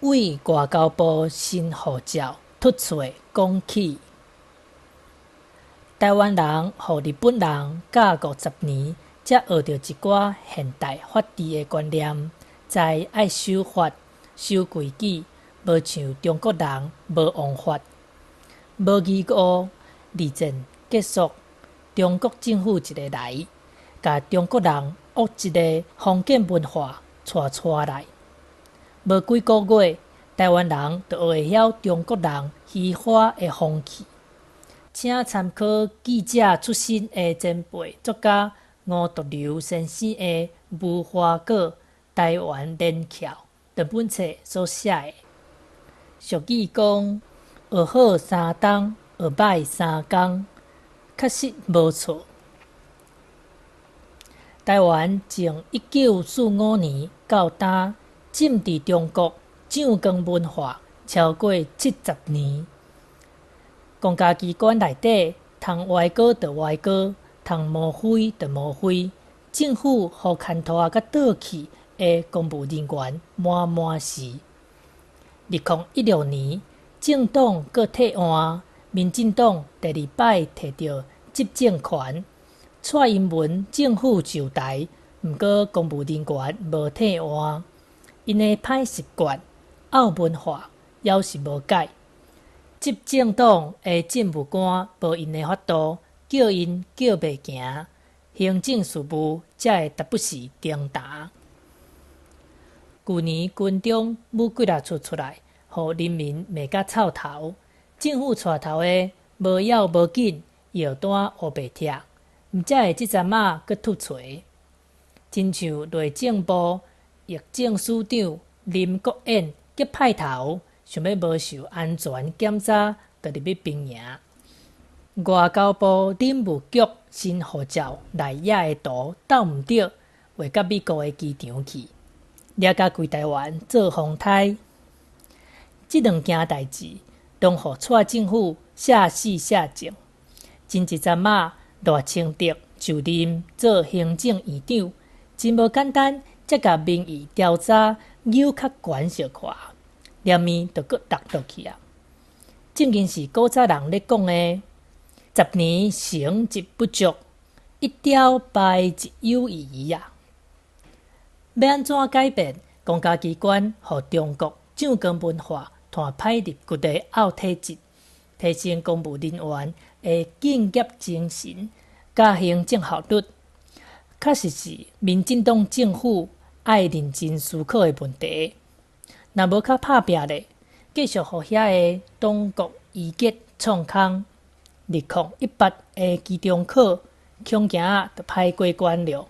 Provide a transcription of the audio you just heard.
为外交部新护照突出讲起，台湾人互日本人教50年，才学到一寡现代法治的观念，知爱守法、守规矩，无像中国人无王法、无义务。二战结束，中国政府一个来，甲中国人学一个封建文化带出来。无几个月，台湾人就会晓中国人虚华的风气。请参考记者出身的前辈作家吴独流先生的无花果台湾连翘这本册所写的。俗语讲：学好3冬，学歹3工，确实无错。台湾从1945年到今，浸伫中国蔣光文化超过70年。公家机关内底，通歪稿就歪稿，通模灰就模灰，政府互牵拖甲倒去的公务人员满满是。2016年，政党搁替换，民进党第2摆摕到执政权，蔡英文政府就台，毋过公务人员无替换，因的歹习惯、拗文化还是无改。执政党的政务官无因的法度，叫因叫袂行，行政事务才会得不时重达。去年军中武几若出来，互人民骂甲臭头。政府带头的无要无紧，药单乌白拆，毋才会即阵仔搁突锤。亲像内政部疫政署长林国燕急派头，想要无受安全检查，就入去兵营。外交部领务局新护照内野的图斗毋着，画到美国的机场去，掠甲规台湾做风台。即两件代志，拢互蔡政府下死下静。前一阵仔赖清德就任做行政院长，真无简单，才甲民意调查扭较悬小看，连面就搁落倒去啊！正经是古早人咧讲的，10年成一不足，一朝败一有余啊！要安怎改变公家机关，互中国蔣光文化团派入骨的拗体质，提升公务人员的敬业精神，甲行政效率，确实是民进党政府爱认真思考的问题。若无较拍拼咧，继续互遐个党国伊结创空，2018的期中考恐惊就歹过关了。